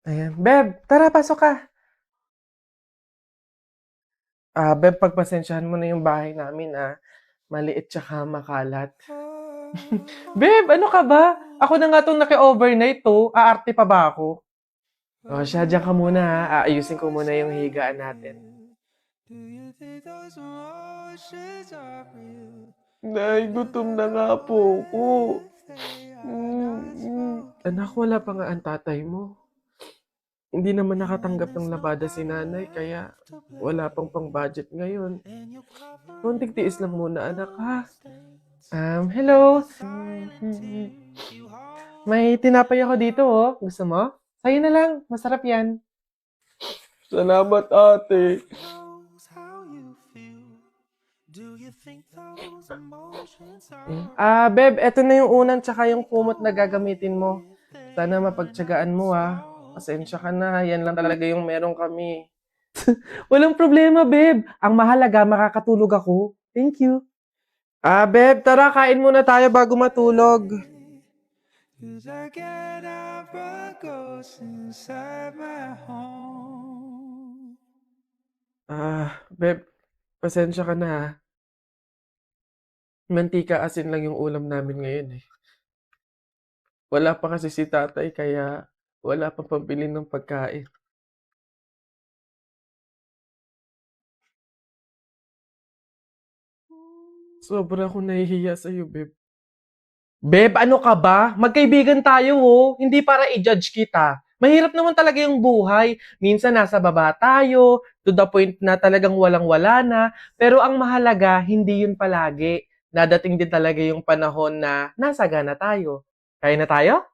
Ayan. Beb, tara, pasok ka. Beb, pagpasensyahan mo na yung bahay namin, maliit tsaka makalat. Beb, ano ka ba? Ako na nga itong naki-overnight to. Aarte pa ba ako? O siya, dyan ka muna ha. Aayusin ko muna yung higaan natin. Nay, gutom na nga po ako. Anak, wala pa nga ang tatay mo. Hindi naman nakatanggap ng labada si nanay, kaya wala pang pang-budget ngayon. Konting tiis lang muna, anak, ha? Hello? May tinapay ako dito, oh. Gusto mo? Sa'yo na lang. Masarap yan. Salamat, ate. Beb, eto na yung unang tsaka yung kumot na gagamitin mo. Sana mapagtyagaan mo, Pasensya ka na. Yan lang talaga yung meron kami. Walang problema, Beb. Ang mahalaga, makakatulog ako. Thank you. Beb, tara, kain muna tayo bago matulog. Beb, pasensya ka na, ha. Mantika asin lang yung ulam namin ngayon, eh. Wala pa kasi si tatay, kaya wala pa pambili ng pagkain. Sobra akong nahihiya sa'yo, Beb. Beb, ano ka ba? Magkaibigan tayo, oh. Hindi para i-judge kita. Mahirap naman talaga yung buhay. Minsan nasa baba tayo, to the point na talagang walang-wala na. Pero ang mahalaga, hindi yun palagi. Dadating din talaga yung panahon na nasagana tayo. Kaya na tayo?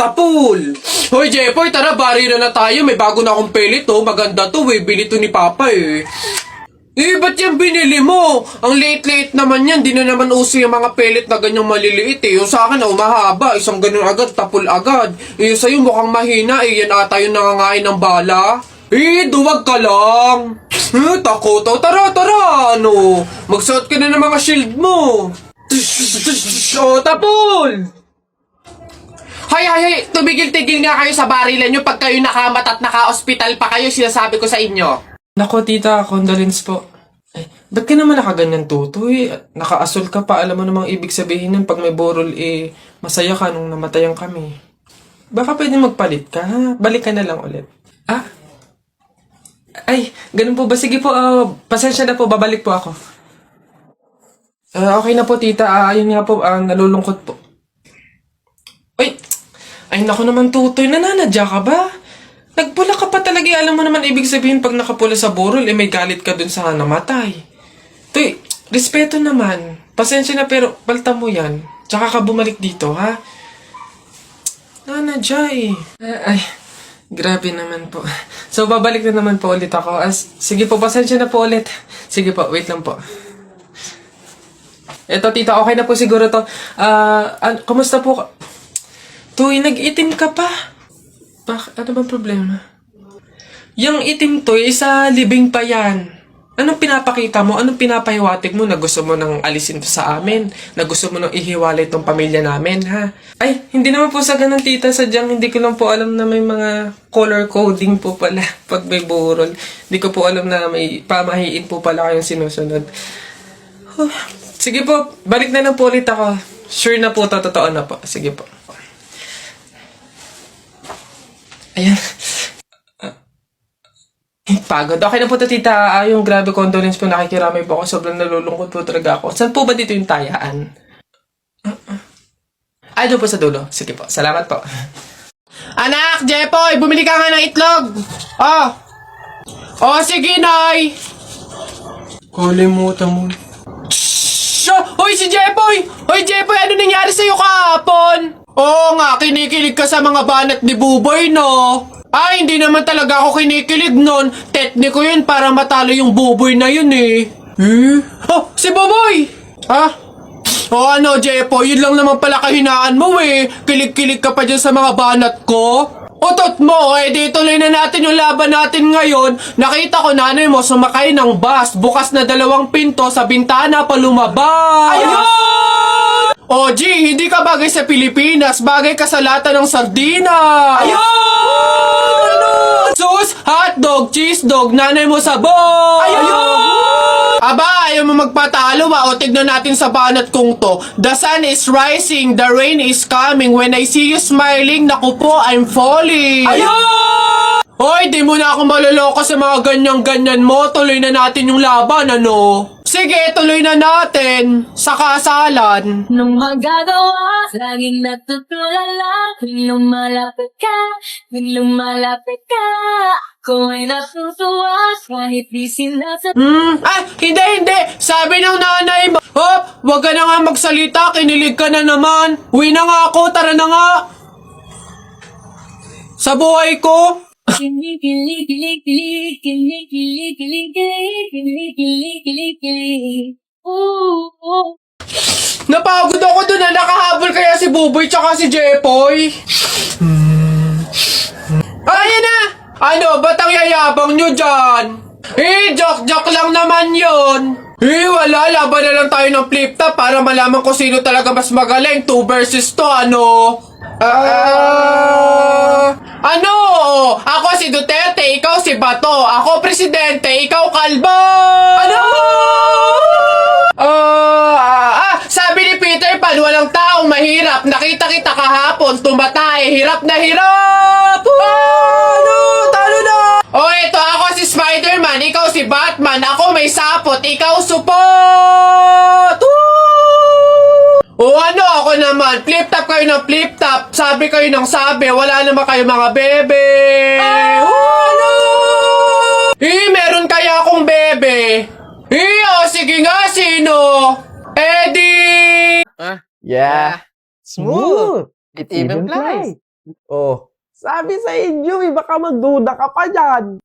Tapol! Hoy, Jepoy, tara, bari na tayo. May bago na akong pellet, oh. Maganda to, eh. Bili to ni Papa, eh. Ba't yan binili mo? Ang liit-liit naman yan. Di na naman uso yung mga pellet na ganyang maliliit, eh. Yung sa akin, mahaba. Isang ganun agad, tapol agad. Yung sa'yo mukhang mahina, eh. Yan ata yung nangangain ng bala. Duwag ka lang. Takot, oh. Tara, tara, ano. Magsuot ka na ng mga shield mo. Tapol! Hay, tumigil-tigil nga kayo sa barilan nyo pag kayo nakamat at naka-hospital pa kayo, sinasabi ko sa inyo. Nako, tita, condolence po. Ay, ba't ka naman nakaganyan, tutoy? Naka-asol ka pa. Alam mo namang ibig sabihin nun pag may burol, masaya ka nung namatayan kami. Baka pwede magpalit ka, ha? Balik ka na lang ulit. Ay, ganun po ba? Sige po, pasensya na po, babalik po ako. Okay na po, tita. Ayun nga po, nalulungkot po. Ay, naku naman, tutoy. Nananadya ka ba? Nagpula ka pa talaga. Alam mo naman, ibig sabihin, pag nakapula sa burol, may galit ka dun sa namatay. Tuy, respeto naman. Pasensya na, pero balta mo yan. Tsaka ka bumalik dito, ha? Nanadya, eh. Ay, grabe naman po. So, babalik na naman po ulit ako. Sige po, pasensya na po ulit. Sige po, wait lang po. Eto, tita, okay na po siguro to. Kumusta po? Tuy, nag-itim ka pa. Ano bang problema? Yung itim to, isa libing pa yan. Anong pinapakita mo? Anong pinapahiwatig mo na gusto mo nang alisin to sa amin? Na gusto mo nang ihiwalay tong pamilya namin, ha? Ay, hindi naman po sa ganun, tita. Sadyang hindi ko lang po alam na may mga color coding po pala pag may burol. Hindi ko po alam na may pamahiin po pala kayong sinusunod. Sige po, balik na lang po ulit ako. Sure na po, totoo na po. Sige po. Ayan. Pagod. Okay na po to, tita. Yung grabe condolence po, nakikiramay po ako. Sobrang nalulungkot po talaga ako. Saan po ba dito yung tayaan? Doon po sa dulo. Sige po. Salamat po. Anak, Jepoy, bumili ka nga ng itlog. Sige, Nay. Kalimutan mo. Hoy, si Jepoy! Hoy, Jepoy, ano nangyari sa'yo kahapon? Oo nga, kinikilig ka sa mga banat ni Buboy, no? Ay, hindi naman talaga ako kinikilig nun. Tekniko yun para matalo yung Buboy na yun eh. Oh, si Buboy! Ha? O ano, Jepo, yun lang naman pala kahinaan mo eh. Kilig-kilig ka pa dyan sa mga banat ko. Utot mo, eh di tuloy na natin yung laban natin ngayon. Nakita ko nanay mo sumakay ng bus. Bukas na 2 pinto sa bintana pa lumabas. Ayun! O G, hindi ka bagay sa Pilipinas. Bagay ka sa lata ng sardina. Ayun! Sus, hotdog, cheese dog, nanay mo sabog. Ayun! Aba, ayaw mo magpatalo ba? O tignan natin sa banat kong to. The sun is rising, the rain is coming. When I see you smiling, naku po, I'm falling. Ayun! Hoy, di mo na ako maloloko sa mga ganyan-ganyan mo. Tuloy na natin yung laban, ano? Sige, tuloy na natin. Sa kasalan. Nung magagawa, laging natutulala. Tuwing lumalapit ka, ako ay natutuwa. Kahit di sinasa. Hindi. Sabi ng nanay mo. Hop, wag ka na nga magsalita. Kinilig ka na naman. Uwi na nga ako, tara na nga. Sa buhay ko. Napagod ako dun na nakahabol kaya si Buboy tsaka si Jepoy. Ayan na! Ano, ba't ang yayabang nyo dyan? Joke lang naman yon. Wala, laban na lang tayo ng flip-top para malaman ko sino talaga mas magaling. 2 versus 2, ano? Ano? Ako si Duterte, ikaw si Bato. Ako presidente, ikaw kalbo. Ano? Sabi ni Peter Pan, walang taong mahirap. Nakita kita kahapon, tumatay, hirap na hirap. Ano? Talo na. Ito ako si Spider-Man, ikaw si Batman. Ako may sapot, ikaw supot. Ano ako naman? Flip-top kayo ng flip-top. Sabi kayo ng sabi. Wala naman kayo mga bebe. Ano? Meron kaya akong bebe. Sige nga, sino? Eddie! Yeah. Smooth. It even flies. Oh, sabi sa inyo, baka magduda ka pa dyan.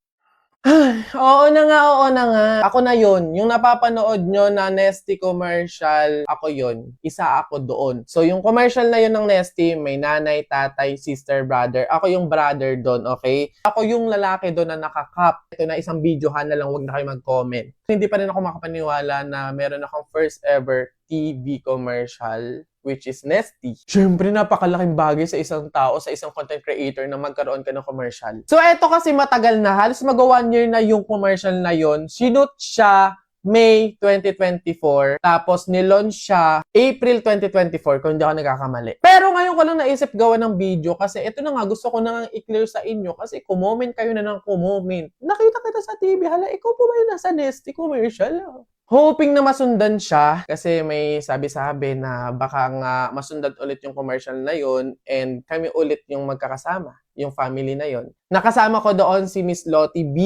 Oo na nga. Ako na yon. Yung napapanood nyo na Nesty commercial, ako yon. Isa ako doon. So, yung commercial na yun ng Nesty, may nanay, tatay, sister, brother. Ako yung brother doon, okay? Ako yung lalaki doon na nakakap. Ito na isang videohan na lang, wag na kayo mag-comment. Hindi pa rin ako makapaniwala na meron akong first ever TV commercial, which is Nesty. Siyempre, napakalaking bagay sa isang tao, sa isang content creator na magkaroon ka ng commercial. So, eto kasi matagal na. Halos mag-1 year na yung commercial na yon. Sinut siya May 2024. Tapos, nilaunch siya April 2024, kung hindi ako nagkakamali. Pero ngayon ko lang naisip gawa ng video kasi ito na nga, gusto ko na i-clear sa inyo kasi kumoment kayo na ng kumoment. Nakita kita sa TV, hala, ikaw po ba yung nasa Nesty commercial? Hoping na masundan siya kasi may sabi-sabi na baka nga masundan ulit yung commercial na yon and kami ulit yung magkakasama, yung family na yon. Nakasama ko doon si Miss Lottie B,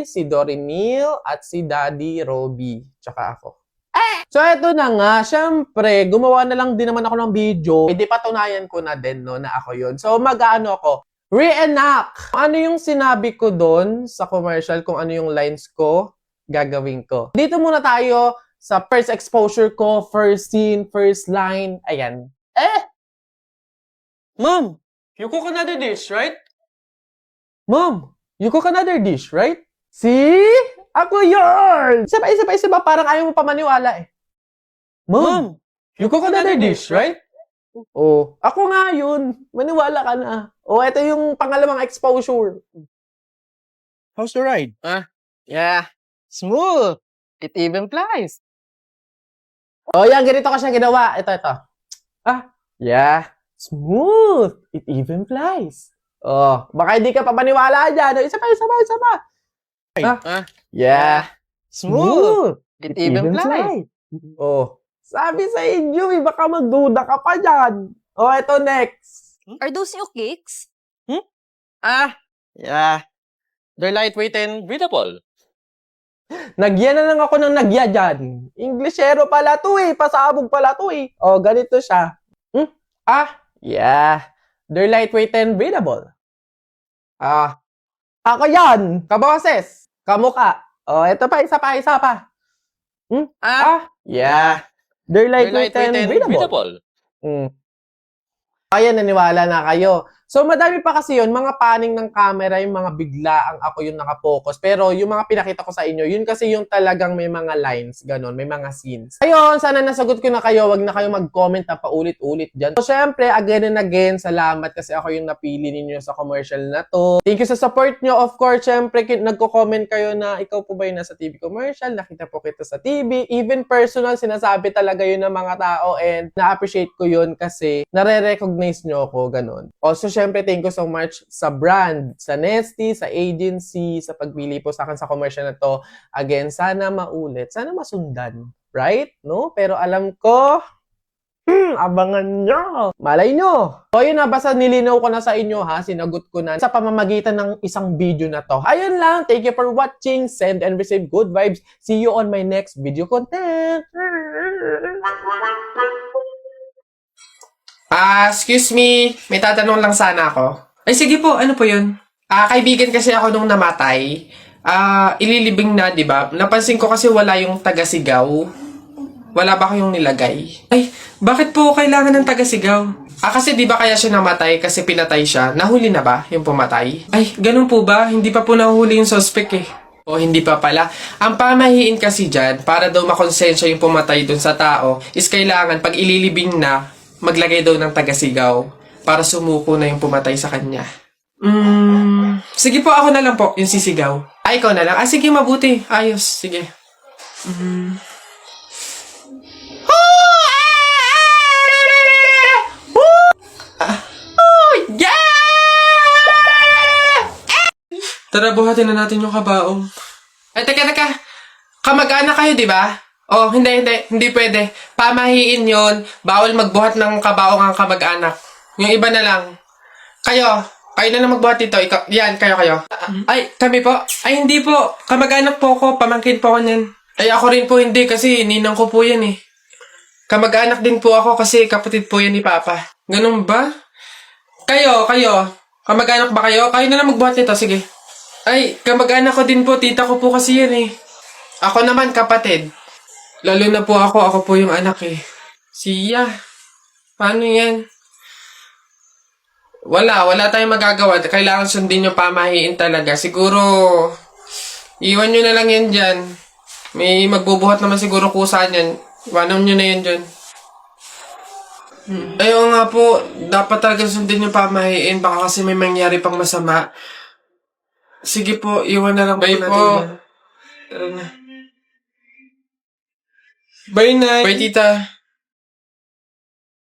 si Dory Neal, at si Daddy Roby, tsaka ako. So eto na nga, syempre, gumawa na lang din naman ako ng video. Hindi patunayan ko na din no, na ako yon. So mag-ano ako, reenact! Ano yung sinabi ko doon sa commercial, kung ano yung lines ko, gagawin ko. Dito muna tayo sa first exposure ko, first scene, first line. Ayan. Mom, you cook another dish, right? Mom, you cook another dish, right? See? Ako yun! Isa pa, parang ayaw mo pa maniwala eh. Mom, you cook another dish, right? Oh, ako nga yun. Maniwala ka na. Oh, ito yung pangalawang exposure. How's the ride? Yeah. Smooth. It even flies. Oh, yan. Ganito ko siya ginawa. Ito. Yeah. Smooth. It even flies. Oh, baka hindi ka pa maniwala dyan. Isa pa. Yeah. Smooth. It even flies. Oh, sabi sa inyo, baka magduda ka pa dyan. Oh, ito next. Are those new cakes? Yeah. They're lightweight and breathable. Nagyan na lang ako ng nagya dyan. Englishero pala to eh. Pasabog pala to eh. Oh, ganito siya. Yeah. They're lightweight and breathable. Ako yan! Kaboses! Kamuka! Oh, ito pa, isa pa. Yeah. They're They're lightweight and breathable. breathable. Mm. Kaya naniwala na kayo. So, madami pa kasi yun, mga paning ng camera, yung mga biglaang ako yung nakapokus. Pero yung mga pinakita ko sa inyo, yun kasi yung talagang may mga lines, ganon, may mga scenes. Ayun, sana nasagot ko na kayo, wag na kayo mag-comment na paulit-ulit dyan. So, syempre, again and again, salamat kasi ako yung napili ninyo sa commercial na to. Thank you sa support nyo. Of course, syempre, nagko-comment kayo na ikaw po ba yung nasa TV commercial, nakita po kita sa TV. Even personal, sinasabi talaga yun ng mga tao and na-appreciate ko yun kasi nare-recognize nyo ako, ganon. Also, syempre, thank you so much sa brand, sa Nesty, sa agency, sa pagpili po sa akin sa commercial na to. Again, sana maulit, sana masundan. Right? No? Pero alam ko, abangan nyo. Malay nyo. So, yun na, basta nilinaw ko na sa inyo ha, sinagot ko na sa pamamagitan ng isang video na to. Ayun lang, thank you for watching, send and receive good vibes. See you on my next video content. Excuse me. May tatanong lang sana ako. Ay, sige po. Ano po yun? Kaibigan kasi ako nung namatay. Ililibing na, di ba? Napansin ko kasi wala yung taga-sigaw. Wala ba kayong nilagay? Ay, bakit po kailangan ng taga-sigaw? Kasi di ba kaya siya namatay kasi pinatay siya? Nahuli na ba yung pumatay? Ay, ganun po ba? Hindi pa po nahuli yung suspect eh. O hindi pa pala. Ang pamahiin kasi dyan, para daw makonsensya yung pumatay dun sa tao, is kailangan pag ililibing na, maglagay daw ng taga-sigaw para sumuko na yung pumatay sa kanya. Sige po, ako na lang po, yung sisigaw. Ay, ikaw na lang. Sige, mabuti. Ayos, sige. Tara, buhatin na natin yung kabaong. Ay, teka. Kamag-anak kayo, di ba? Oh, hindi pwede. Pamahiin yon, bawal magbuhat ng kabaong ang kamag-anak. Yung iba na lang. Kayo na lang magbuhat dito. Kayo. Ay, kami po. Ay, hindi po. Kamag-anak po ako. Pamangkin po ako niyan. Ay, ako rin po hindi kasi ninang ko po yan eh. Kamag-anak din po ako kasi kapatid po yan ni Papa. Ganun ba? Kayo. Kamag-anak ba kayo? Kayo na lang magbuhat nito, sige. Ay, kamag-anak ko din po. Tita ko po kasi yan eh. Ako naman, kapatid. Lalo na po ako po yung anak eh. Siya. Paano yan? Wala tayong magagawa. Kailangan sundin yung pamahiin talaga. Siguro, iwan nyo na lang yan dyan. May magbubuhat naman siguro kusa niyan. Iwanan nyo na yan dyan. Ayaw nga po, dapat talaga sundin yung pamahiin. Baka kasi may mangyari pang masama. Sige po, iwan na lang po natin. Bye po. Tara na. Bye, Nay. Bye, Tita.